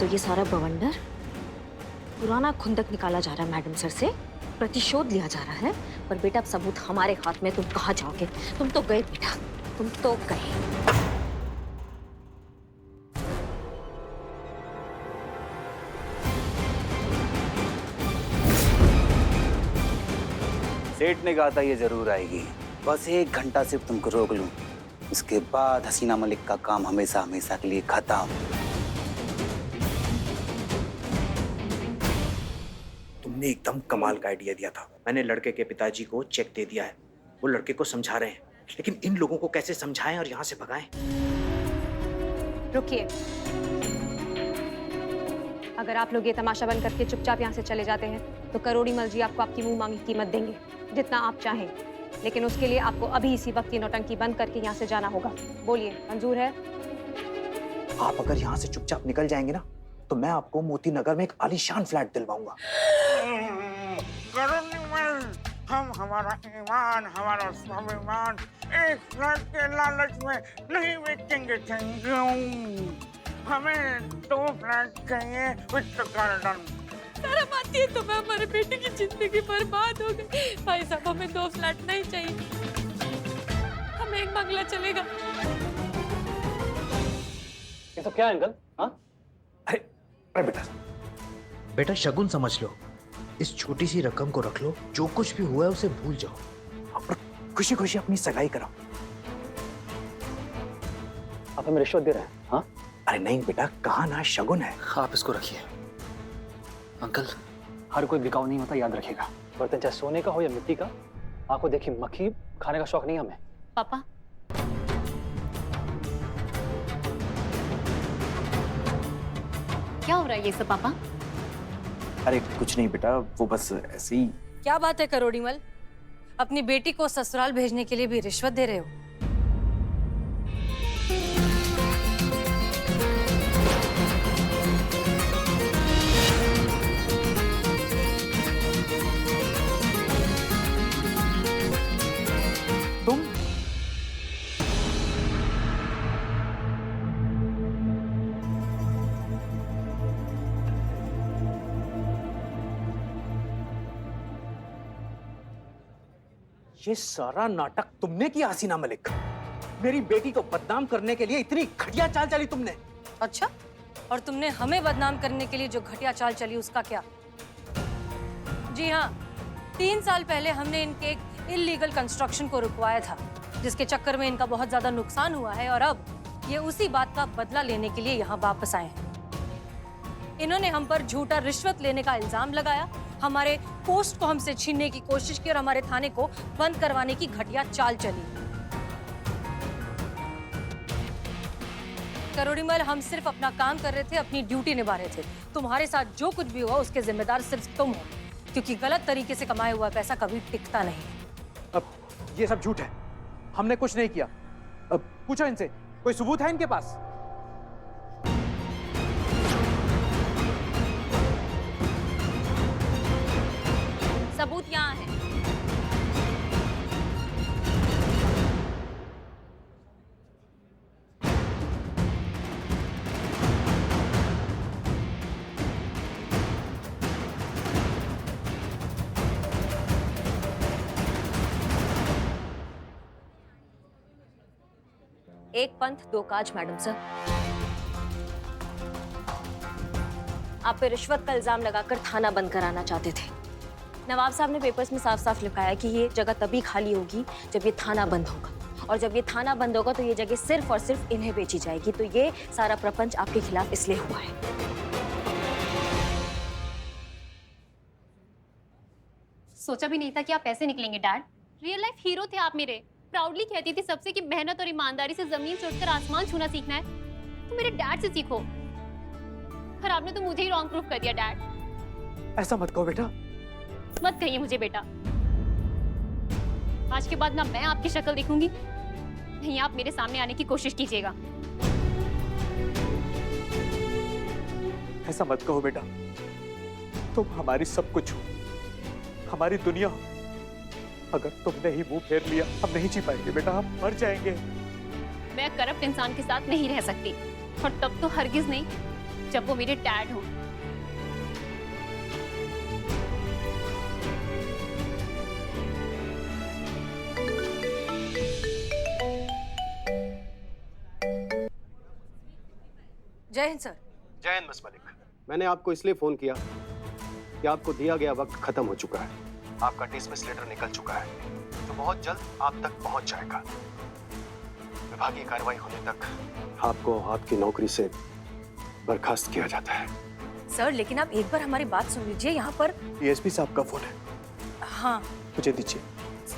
तो ये सारा बवंडर, पुराना खुंदक निकाला जा रहा है मैडम सर से, प्रतिशोध लिया जा रहा है। पर बेटा अब सबूत हमारे हाथ में, तुम कहाँ जाओगे? तुम तो गए बेटा, तुम तो गए। सेठ ने कहा था ये जरूर आएगी, बस 1 घंटा सिर्फ तुमको रोक लूं, उसके बाद हसीना मलिक का काम हमेशा हमेशा के लिए खत्म। तुमने एकदम कमाल का आइडिया दिया था। मैंने लड़के के पिताजी को चेक दे दिया है, वो लड़के को समझा रहे हैं, लेकिन इन लोगों को कैसे समझाएं और यहाँ से भगाएं? रुकिए, अगर आप लोग ये तमाशा बंद करके चुपचाप यहाँ से चले जाते हैं तो करोड़ीमल जी आपको आपकी मुंह मांगी कीमत देंगे, जितना आप चाहें। लेकिन उसके लिए आपको अभी इसी वक्त ये नौटंकी बंद करके यहाँ से जाना होगा। बोलिए, मंजूर है? आप अगर यहाँ से चुपचाप निकल जाएंगे ना, तो मैं आपको मोती नगर में एक आलीशान फ्लैट दिलवाऊंगा। हम हमारा ईमान, हमारा स्वाभिमान एक फ्लैट के लालच में नहीं बेचेंगे। हमें 2 फ्लैट चाहिए विद गार्डन। शर्म आती है तुम्हें? हमारे बेटे की जिंदगी बर्बाद हो गई। भाई साहब, हमें 2 फ्लैट नहीं चाहिए, हमें एक बंगला चलेगा। ये सब क्या है अंकल? हाँ? अरे बेटा शगुन समझ लो, इस छोटी सी रकम को रख लो, जो कुछ भी हुआ है उसे भूल जाओ और खुशी खुशी अपनी सगाई कराओ। आप हमें रिश्वत दे रहे हैं? हाँ? अरे नहीं बेटा, कहा ना शगुन है। आप इसको रखिए अंकल, हर कोई बिकाऊ नहीं होता, याद रखिएगा। बर्तन चाहे सोने का हो या मिट्टी का, आपको देखिए मक्खी खाने का शौक नहीं हमें। पापा, क्या हो रहा है ये सब पापा? अरे कुछ नहीं बेटा, वो बस ऐसे ही। क्या बात है करोड़ीमल, अपनी बेटी को ससुराल भेजने के लिए भी रिश्वत दे रहे हो? तुम? ये सारा नाटक तुमने किया हसीना मलिक? मेरी बेटी को बदनाम करने के लिए इतनी घटिया चाल चली तुमने? अच्छा, और तुमने हमें बदनाम करने के लिए जो घटिया चाल चली उसका क्या? जी हाँ, 3 साल पहले हमने इनके एक इल्लीगल कंस्ट्रक्शन को रुकवाया था, जिसके चक्कर में इनका बहुत ज्यादा नुकसान हुआ है और अब ये उसी बात का बदला लेने के लिए यहाँ वापस आए हैं। इन्होंने हम पर झूठा रिश्वत लेने का इल्जाम लगाया, हमारे पोस्ट को हमसे छीनने की कोशिश की और हमारे थाने को बंद करवाने की घटिया चाल चली। करोड़ीमल, हम सिर्फ अपना काम कर रहे थे, अपनी ड्यूटी निभा रहे थे। तुम्हारे साथ जो कुछ भी हुआ उसके जिम्मेदार सिर्फ तुम हो, क्योंकि गलत तरीके से कमाया हुआ पैसा कभी टिकता नहीं। अब ये सब झूठ है, हमने कुछ नहीं किया। अब पूछो इनसे, कोई सबूत है इनके पास? सबूत यहाँ है। एक पंथ दो काज मैडम सर। आप पे रिश्वत का इल्जाम लगाकर थाना बंद कराना चाहते थे। नवाब साहब ने पेपर्स में साफ साफ लिखा है कि ये जगह तभी खाली होगी जब ये थाना बंद होगा, और जब ये थाना बंद होगा तो ये जगह सिर्फ और सिर्फ इन्हें बेची जाएगी। तो ये सारा प्रपंच आपके खिलाफ इसलिए हुआ है। सोचा भी नहीं था कि आप ऐसे निकलेंगे डैड। रियल लाइफ हीरो थे आप मेरे। प्राउडली कहती थी सबसे कि मेहनत और ईमानदारी से जमीन से उठकर आसमान छूना सीखना है तो मेरे डैड से सीखो। पर आपने तो मुझे ही रॉन्ग प्रूफ कर दिया डैड। ऐसा मत कहो बेटा। मत कहिए मुझे बेटा। आज के बाद ना मैं आपकी शक्ल देखूंगी, नहीं आप मेरे सामने आने की कोशिश कीजिएगा। ऐसा मत कहो बेटा, तुम हमारी सब कुछ हो, हमारी दुनिया हो। अगर तुमने ही मुंह फेर लिया, हम नहीं जी पाएंगे बेटा, हम मर जाएंगे। मैं करप्ट इंसान के साथ नहीं रह सकती, और तब तो हरगिज नहीं जब वो मेरे डैड हो। जय हिंद सर। जय हिंद मिस मलिक। मैंने आपको इसलिए फोन किया कि आपको दिया गया वक्त खत्म हो चुका है। आपका डिसमिस लेटर निकल चुका है, जो बहुत जल्द आप तक पहुंच जाएगा। विभागीय कार्रवाई होने तक आपको आपकी नौकरी से बर्खास्त किया जाता है। सर लेकिन आप एक बार हमारी बात सुन लीजिए। यहाँ पर डीएसपी साहब का फोन है, हाँ मुझे दीजिए।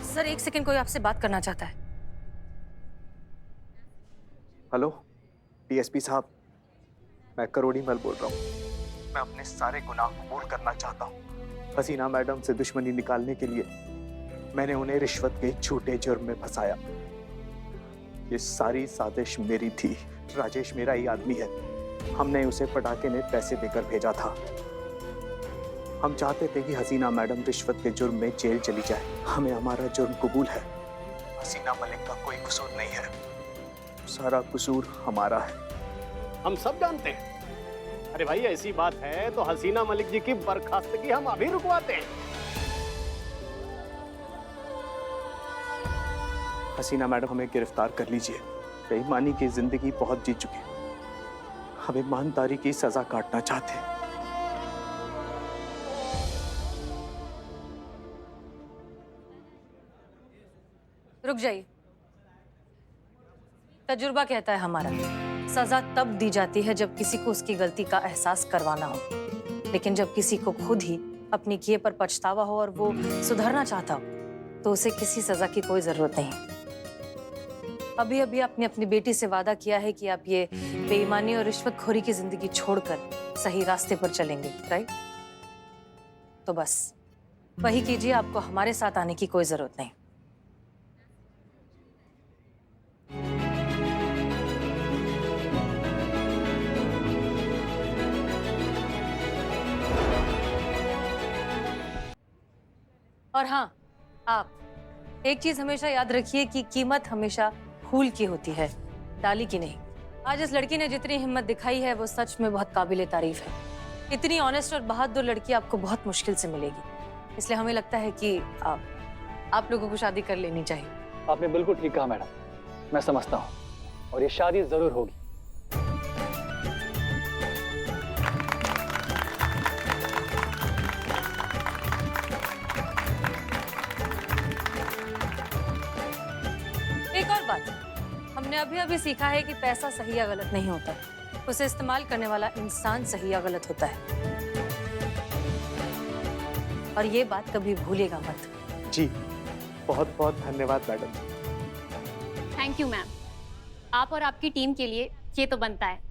सर एक सेकंड, कोई आपसे बात करना चाहता है। हेलो डीएसपी साहब, मैं करोड़ी मल बोल रहा हूँ। मैं अपने सारे गुनाह कबूल करना चाहता हूँ। हसीना मैडम से दुश्मनी निकालने के लिए मैंने उन्हें रिश्वत के झूठे जुर्म में फंसाया। ये सारी साजिश मेरी थी। राजेश मेरा ही आदमी है। हमने उसे पटाखे में पैसे देकर भेजा था। हम चाहते थे कि हसीना मैडम रिश्वत के जुर्म में जेल चली जाए। हमें हमारा जुर्म कबूल है। हसीना मलिक का कोई कसूर नहीं है, सारा कसूर हमारा है। हम सब जानते हैं। अरे भाई ऐसी बात है तो हसीना मलिक जी की बर्खास्तगी हम अभी रुकवाते हैं। हसीना मैडम हमें गिरफ्तार कर लीजिए। बेईमानी की जिंदगी बहुत जी चुके, हम ईमानदारी की सजा काटना चाहते हैं। रुक जाइए। तजुर्बा कहता है हमारा, सजा तब दी जाती है जब किसी को उसकी गलती का एहसास करवाना हो, लेकिन जब किसी को खुद ही अपने किए पर पछतावा हो और वो सुधरना चाहता हो तो उसे किसी सजा की कोई जरूरत नहीं। अभी अभी आपने अपनी बेटी से वादा किया है कि आप ये बेईमानी और रिश्वतखोरी की जिंदगी छोड़कर सही रास्ते पर चलेंगे, राइट? तो बस वही कीजिए, आपको हमारे साथ आने की कोई जरूरत नहीं। और हाँ, आप एक चीज हमेशा याद रखिए कि कीमत हमेशा फूल की होती है, डाली की नहीं। आज इस लड़की ने जितनी हिम्मत दिखाई है वो सच में बहुत काबिले तारीफ है। इतनी ऑनेस्ट और बहादुर लड़की आपको बहुत मुश्किल से मिलेगी, इसलिए हमें लगता है कि आप लोगों को शादी कर लेनी चाहिए। आपने बिल्कुल ठीक कहा मैडम, मैं समझता हूँ और ये शादी जरूर होगी। एक और बात, हमने अभी अभी सीखा है कि पैसा सही या गलत नहीं होता, उसे इस्तेमाल करने वाला इंसान सही या गलत होता है। और ये बात कभी भूलिएगा मत। जी बहुत बहुत धन्यवाद मैडम। Thank you ma'am. आप और आपकी टीम के लिए ये तो बनता है।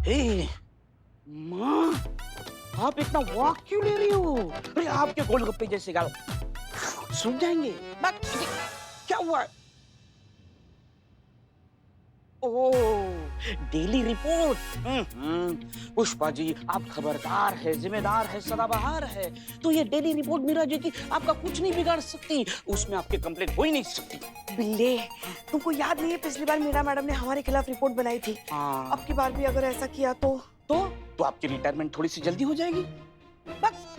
हे माँ, आप इतना वॉक क्यों ले रही हो? अरे आपके गोलगप्पे जैसे गाल सूख जाएंगे। क्या हुआ? ओह, डेली रिपोर्ट। पुष्पा जी, आप खबरदार है, जिम्मेदार है, सदाबहार है, तो ये डेली रिपोर्ट मीरा जी की आपका कुछ नहीं बिगाड़ सकती। उसमें आपकी कंप्लेंट हो ही नहीं सकती। बिल्ले, तुमको याद नहीं है पिछली बार मीरा मैडम ने हमारे खिलाफ रिपोर्ट बनाई थी? अब की बार भी अगर ऐसा किया तो आपकी रिटायरमेंट थोड़ी सी जल्दी हो जाएगी।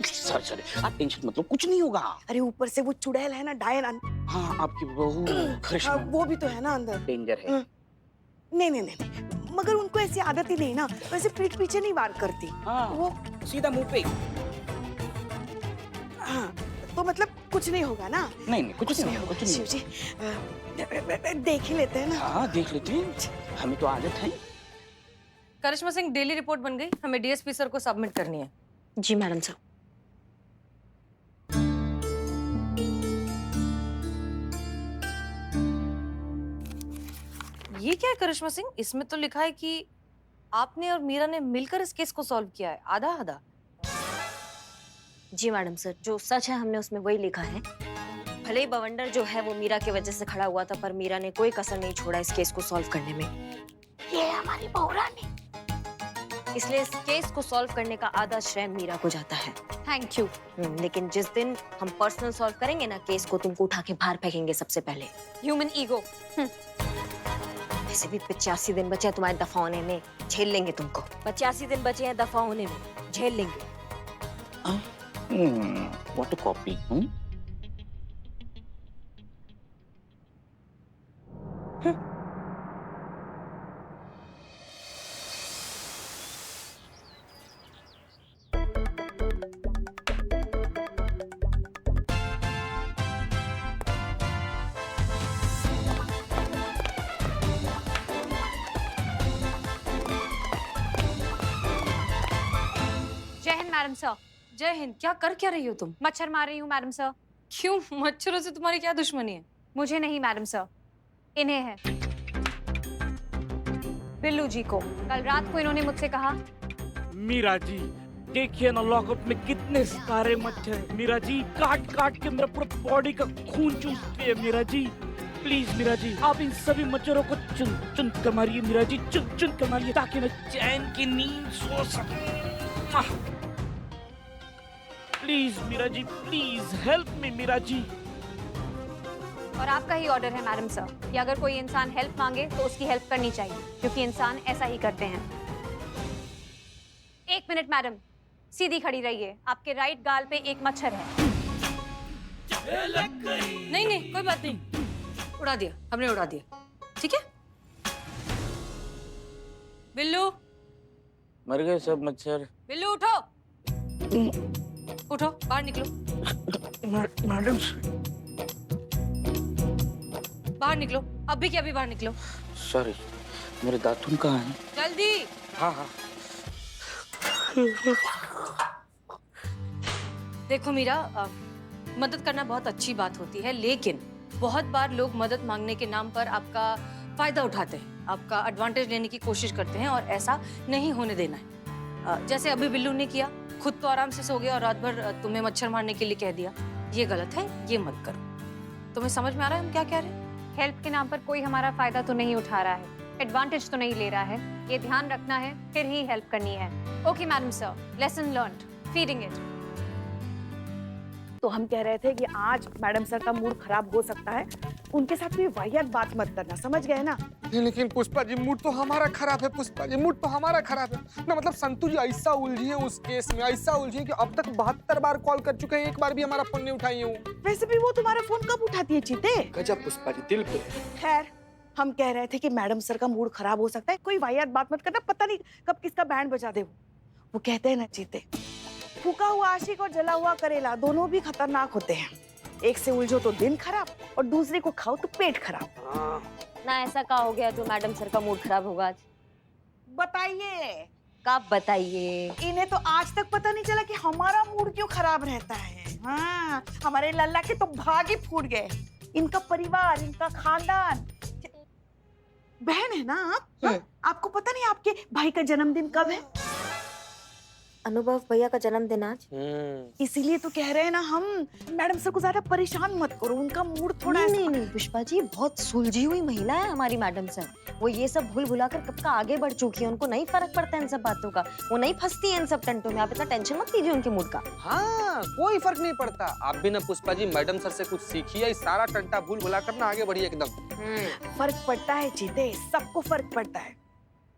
सॉरी, आप टेंशन मत लो, कुछ नहीं होगा। अरे ऊपर से वो चुड़ैल है ना, डायन। हाँ, आपकी बहू करिश्मा, वो भी तो है ना अंदर। डेंजर है। नहीं, मगर उनको ऐसी आदत ही नहीं ना, वैसे पीठ पीछे नहीं वार करती। हाँ, वो सीधा मुंह पे। हाँ, तो मतलब कुछ नहीं होगा ना? नहीं, कुछ नहीं होगा, कुछ नहीं। शिव जी, देख ही लेते हैं ना। हाँ, देख लेते हैं, हमें तो आदत है। करिश्मा सिंह, डेली रिपोर्ट बन गई, हमें डीएसपी सर को सबमिट करनी है। जी मैडम सर। ये क्या है करिश्मा सिंह? इसमें तो लिखा है कि आपने और मीरा ने मिलकर इस केस को सॉल्व किया है, आधा आधा। जी मैडम सर, जो सच है हमने उसमें वही लिखा है। भले ही बवंडर जो है वो मीरा की वजह से खड़ा हुआ था, पर मीरा ने कोई कसर नहीं छोड़ा इस केस को सॉल्व करने में। ये हमारी बहुरानी। इसलिए इस केस को सॉल्व करने का आधा श्रेय मीरा को जाता है। Thank you. लेकिन जिस दिन हम पर्सनल सॉल्व करेंगे ना केस को, तुमको उठा के बाहर फेंकेंगे सबसे पहले। Human ego. वैसे भी 85 दिन बचे हैं तुम्हारे दफा होने में, झेल लेंगे तुमको। 85 दिन बचे हैं दफा होने में, झेल लेंगे। What a copy. जय हिंद मैडम सर। जय हिंद। क्या कर रही हो तुम? मच्छर मार रही हूँ मैडम सर। क्यों? मच्छरों से तुम्हारी क्या दुश्मनी है? मुझे नहीं मैडम सर, इन्हें है। बिल्लू जी को कल रात को इन्होंने मुझसे कहा, मीरा जी देखिए ना लॉकअप में कितने सारे मच्छर हैं। मीरा जी काट काट के मेरा पूरा बॉडी का खून चूसते हैं। मीरा जी प्लीज मीरा जी, आप इन सभी मच्छरों को चुन चुन कर मारिए मीरा जी, चुन चुन कर मारिए, ताकि मैं चैन की नींद सो सकूं। Please Meera ji, please help me Meera ji. और आपका ही ऑर्डर है मैडम सर कि अगर कोई इंसान हेल्प मांगे तो उसकी हेल्प करनी चाहिए, क्योंकि इंसान ऐसा ही करते हैं। 1 मिनट मैडम, सीधी खड़ी रहिए। आपके राइट गाल पे एक मच्छर है। नहीं कोई बात नहीं, उड़ा दिया हमने, उड़ा दिया। ठीक है बिल्लू, मर गए सब मच्छर। बिल्लू उठो, उठो बाहर निकलो। मैडम बाहर निकलो, अभी के अभी बाहर निकलो। सॉरी, मेरे दातुन कहाँ हैं? जल्दी। हाँ। देखो मीरा, मदद करना बहुत अच्छी बात होती है, लेकिन बहुत बार लोग मदद मांगने के नाम पर आपका फायदा उठाते हैं, आपका एडवांटेज लेने की कोशिश करते हैं, और ऐसा नहीं होने देना है। जैसे अभी बिल्लू ने किया, खुद तो आराम से सो गया और रात भर तुम्हें मच्छर मारने के लिए कह दिया। ये गलत है, ये मत करो। तुम्हें समझ में आ रहा है हम क्या कह रहे हैं? हेल्प के नाम पर कोई हमारा फायदा तो नहीं उठा रहा है, एडवांटेज तो नहीं ले रहा है, ये ध्यान रखना है, फिर ही हेल्प करनी है। Okay madam sir, lesson learned, feeding it. तो हम कह रहे थे कि आज मैडम सर का मूड खराब हो सकता है, उनके साथ भी वाहियात बात मत करना, समझ गए ना? लेकिन पुष्पा जी मूड तो हमारा खराब है। पुष्पा जी मूड तो हमारा खराब है ना, मतलब संतू जी ऐसा उलझी है उस केस में, ऐसा उलझी है कि अब तक 72 बार कॉल कर चुके हैं, एक बार भी हमारा फोन नहीं उठाई हूँ। वैसे भी वो तुम्हारा फोन कब उठाती है चीते? गजब पुष्पा जी, दिल पे। खैर, हम कह रहे थे कि मैडम सर का मूड खराब हो सकता है, कोई वाहियात बात मत करना, पता नहीं कब किसका बैंड बजा दे। वो कहते हैं ना चीते, फूका हुआ आशिक और जला हुआ करेला दोनों भी खतरनाक होते हैं। एक से उलझो तो दिन खराब, और दूसरे को खाओ तो पेट खराब। ना ऐसा क्या हो गया जो मैडम सर का मूड खराब होगा आज? बताइए। कब बताइए? इन्हें तो आज तक पता नहीं चला कि हमारा मूड क्यों खराब रहता है। हाँ, हमारे लल्ला के तो भाग ही फूट गए। इनका परिवार, इनका खानदान। बहन है ना आप? हाँ? आपको पता नहीं आपके भाई का जन्मदिन कब है? अनुभव भैया का जन्मदिन आज। इसीलिए तो कह रहे हैं ना हम, मैडम सर को ज्यादा परेशान मत करो, उनका मूड थोड़ा नहीं पुष्पा जी, बहुत सुलझी हुई महिला है हमारी मैडम सर। वो ये सब भूल भुलाकर कब का आगे बढ़ चुकी है, उनको नहीं फर्क पड़ता है इन सब बातों का, वो नहीं फंसती है इन सब टंटों में। आप इतना टेंशन मत लीजिए उनके मूड का। हाँ, कोई फर्क नहीं पड़ता। आप भी ना पुष्पा जी मैडम सर से कुछ सीखिए, इस सारा टंटा भूल भुला कर ना आगे बढ़िए एकदम। फर्क पड़ता है चीते, सबको फर्क पड़ता है,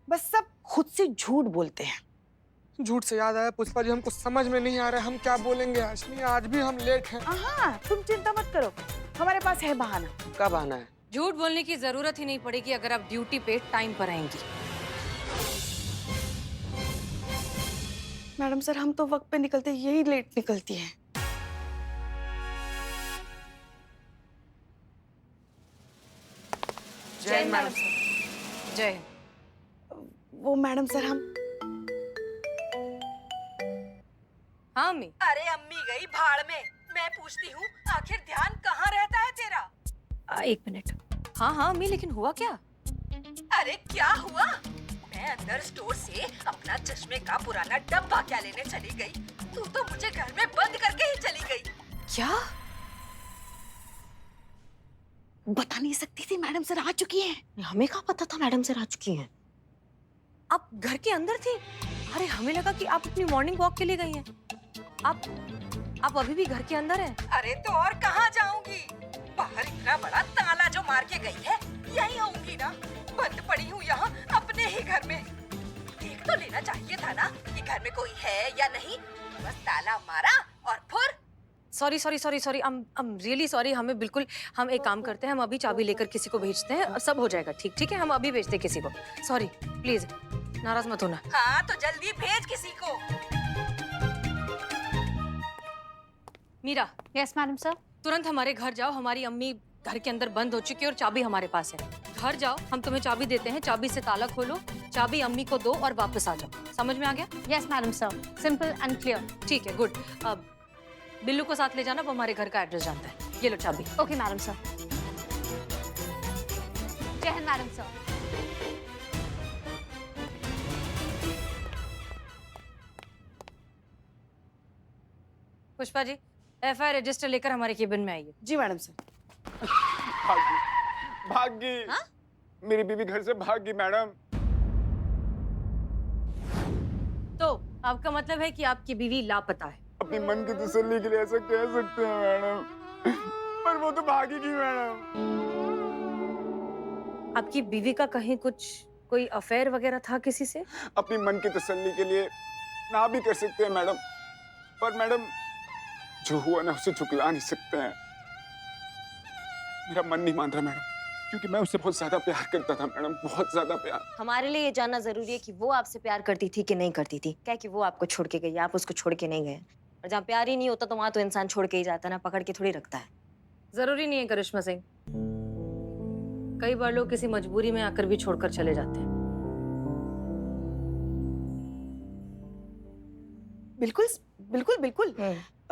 बस सब खुद से झूठ बोलते हैं। झूठ से याद आया पुष्पा जी, हमको समझ में नहीं आ रहा है हम क्या बोलेंगे आज। नहीं, आज भी हम लेट हैं। हाँ, तुम चिंता मत करो, हमारे पास है बहाना। क्या बहाना है? झूठ बोलने की जरूरत ही नहीं पड़ेगी अगर आप ड्यूटी पे टाइम पर आएंगी। मैडम सर, हम तो वक्त पे निकलते, यही लेट निकलती हैं। जय मैडम सर। जय। वो मैडम सर, हम हाँ अम्मी। अरे अम्मी गई भाड़ में, मैं पूछती हूँ आखिर ध्यान कहाँ रहता है तेरा? 1 मिनट। हाँ अम्मी, लेकिन हुआ क्या? अरे क्या हुआ? मैं अंदर स्टोर से अपना चश्मे का पुराना डब्बा क्या लेने चली गई, तू तो मुझे घर में बंद करके ही चली गई। क्या? बता नहीं सकती थी, मैडम सर आ चुकी हैं। हमें कहाँ पता था मैडम सर आ चुकी हैं? आप घर के अंदर थी? अरे हमें लगा कि आप अपनी मॉर्निंग वॉक के लिए गई हैं। आप अभी भी घर के अंदर हैं? अरे तो और कहाँ जाऊंगी? बाहर इतना बड़ा ताला जो मार के गई है, यहीं होंगी ना। बंद पड़ी हूँ यहाँ अपने ही घर में। देख तो लेना चाहिए था ना कि घर में कोई है या नहीं। बस ताला मारा और फिर sorry I am really sorry. हम एक काम करते हैं, हम अभी चाबी लेकर किसी को भेजते हैं, सब हो जाएगा ठीक है। हम अभी भेजते हैं किसी को। सॉरी प्लीज नाराज मत होना। हाँ तो जल्दी भेज किसी को। मीरा। Yes madam sir. तुरंत हमारे घर जाओ, हमारी अम्मी घर के अंदर बंद हो चुकी है और चाबी हमारे पास है। घर जाओ, हम तुम्हें चाबी देते हैं, चाबी से ताला खोलो, चाबी अम्मी को दो और वापस आ जाओ। समझ में आ गया? Yes madam sir, simple and clear. ठीक है, गुड। अब बिल्लू को साथ ले जाना, वो हमारे घर का एड्रेस जानता है। ये लो चाबी। Okay madam sir. जय Hind madam sir. Pushpa ji, FIR register लेकर हमारे केबिन में आइए। जी मैडम सर। भाग गई। हाँ? मेरी बीवी घर से भाग गई मैडम। तो आपका मतलब है कि आपकी बीवी लापता है? अपनी मन की तसल्ली के लिए ऐसा कह सकते हैं मैडम, पर वो तो भागी गई मैडम। आपकी बीवी का कहीं कोई अफेयर वगैरह था किसी से? अपनी मन की तसल्ली के लिए ना भी कर सकते हैं मैडम, पर मैडम जो हुआ ना उसे झुकला नहीं सकते हैं। मेरा मन नहीं मान रहा मैडम, क्योंकि मैं उससे बहुत ज्यादा प्यार करता था मैडम, बहुत ज्यादा प्यार। हमारे लिए ये जानना जरूरी है कि वो आपसे प्यार करती थी कि नहीं करती थी। क्या कि वो आपको छोड़ के गई, आप उसको छोड़ के नहीं गए। और जहाँ प्यार ही नहीं होता तो वहां तो इंसान छोड़ के ही जाता है ना, पकड़ के थोड़ी रखता है। जरूरी नहीं है करिश्मा सिंह, कई बार लोग किसी मजबूरी में आकर भी छोड़कर चले जाते हैं। बिल्कुल बिल्कुल बिल्कुल।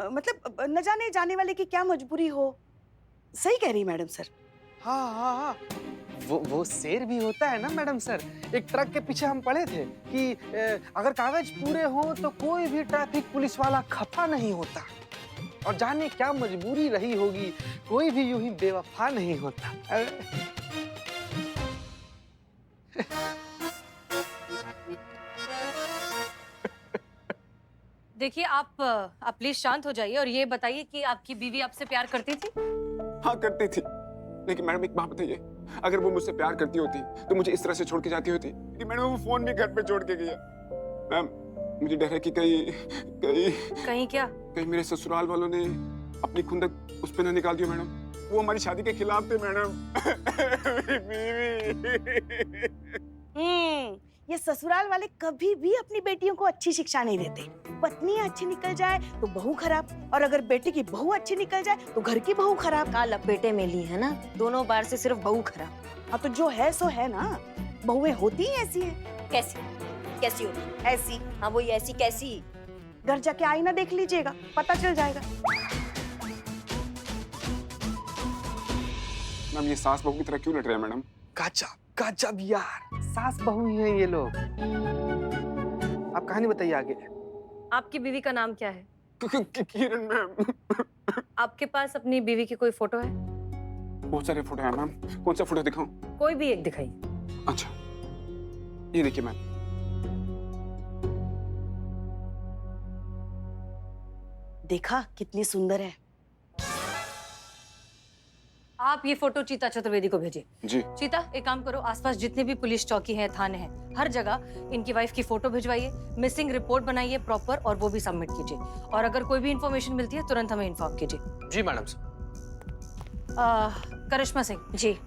मतलब न जाने जाने वाले की क्या मजबूरी हो। सही कह रही मैडम सर। हाँ, वो शेर भी होता है ना मैडम सर। एक ट्रक के पीछे हम पढ़े थे कि अगर कागज पूरे हो तो कोई भी ट्रैफिक पुलिस वाला खफा नहीं होता, और जाने क्या मजबूरी रही होगी, कोई भी यूं ही बेवफा नहीं होता। देखिए आप प्लीज शांत हो जाइए और ये बताइए कि आपकी बीवी आपसे प्यार करती थी? हाँ करती थी, लेकिन मैडम एक बात बताइए, अगर वो मुझसे प्यार करती होती तो मुझे इस तरह से छोड़ के जाती होती? कि मैडम वो फोन भी घर पे छोड़ के गया। मैम मुझे डर है कि कहीं क्या? कहीं मेरे ससुराल वालों ने अपनी खुंदक उस पे ना निकाल दिया मैडम। वो हमारी शादी के खिलाफ थे मैडम। ये ससुराल वाले कभी भी अपनी बेटियों को अच्छी शिक्षा नहीं देते। पत्नी अच्छी निकल जाए तो बहू खराब, और अगर बेटे की बहू अच्छी निकल जाए तो घर की बहू खराब। का लपेटे में ली है ना, दोनों बार से सिर्फ बहू खराब। हाँ तो जो है सो है ना, बहुएं होती ही ऐसी है। कैसी होती? ऐसी। हाँ वही ऐसी कैसी? घर जाके आईना देख लीजिएगा, पता चल जाएगा। मैम ये सास बहू की तरह क्यों लड़ रहे हैं मैडम? गजब यार, सास बहू ही हैं ये लोग। आप कहानी बताइए आगे। आपकी बीवी का नाम क्या है? किरण मैम। आपके पास अपनी बीवी की कोई फोटो है? बहुत सारे फोटो हैं मैम, कौन सा फोटो दिखाऊं? कोई भी एक दिखाइए। अच्छा ये देखिए मैम। देखा कितनी सुंदर है। आप ये फोटो चीता चतुर्वेदी को भेजिए। जी। चीता एक काम करो, आसपास जितने भी पुलिस चौकी हैं, थाने हैं, हर जगह इनकी वाइफ की फोटो भिजवाइए, मिसिंग रिपोर्ट बनाइए प्रॉपर, और वो भी सबमिट कीजिए। और अगर कोई भी इंफॉर्मेशन मिलती है तुरंत हमें इन्फॉर्म कीजिए। जी मैडम सर। करिश्मा सिंह जी,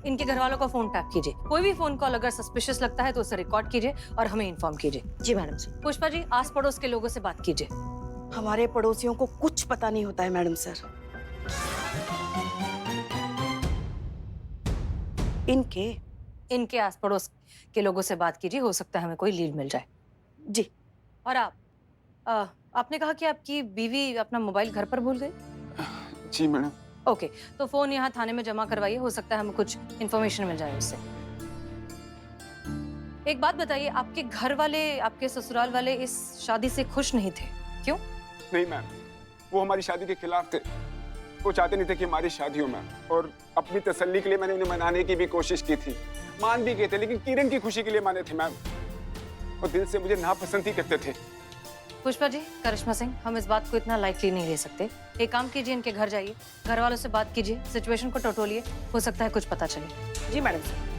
इनके घर वालों का फोन टैप कीजिए। कोई भी फोन कॉल अगर सस्पिशियस लगता है तो उसे रिकॉर्ड कीजिए और हमें इन्फॉर्म कीजिए। जी मैडम सर। पुष्पा जी, आस पड़ोस के लोगों से बात कीजिए। हमारे पड़ोसियों को कुछ पता नहीं होता है मैडम सर। इनके आस पड़ोस के लोगों से बात कीजिए, हो सकता है हमें कोई लीड मिल जाए। जी। और आपने कहा कि आपकी बीवी अपना मोबाइल घर पर भूल गई? जी मैडम। ओके, तो फोन यहाँ थाने में जमा करवाइए, हो सकता है हमें कुछ इन्फॉर्मेशन मिल जाए उससे। एक बात बताइए, आपके घर वाले, आपके ससुराल वाले इस शादी से खुश नहीं थे, क्यों? नहीं मैम, वो हमारी शादी के खिलाफ थे। वो चाहते नहीं थे कि हमारी शादी हो मैम, और अपनी तसल्ली के लिए मैंने उन्हें मनाने की भी कोशिश की थी, मान भी गए थे, लेकिन किरण की खुशी के लिए माने थे मैम, और दिल से मुझे नापसंद ही करते थे। पुष्पा जी, करिश्मा सिंह, हम इस बात को इतना लाइटली नहीं ले सकते। एक काम कीजिए, इनके घर जाइए, घर वालों से बात कीजिए, सिचुएशन को टटोलिए, हो सकता है कुछ पता चले। जी मैडम सर।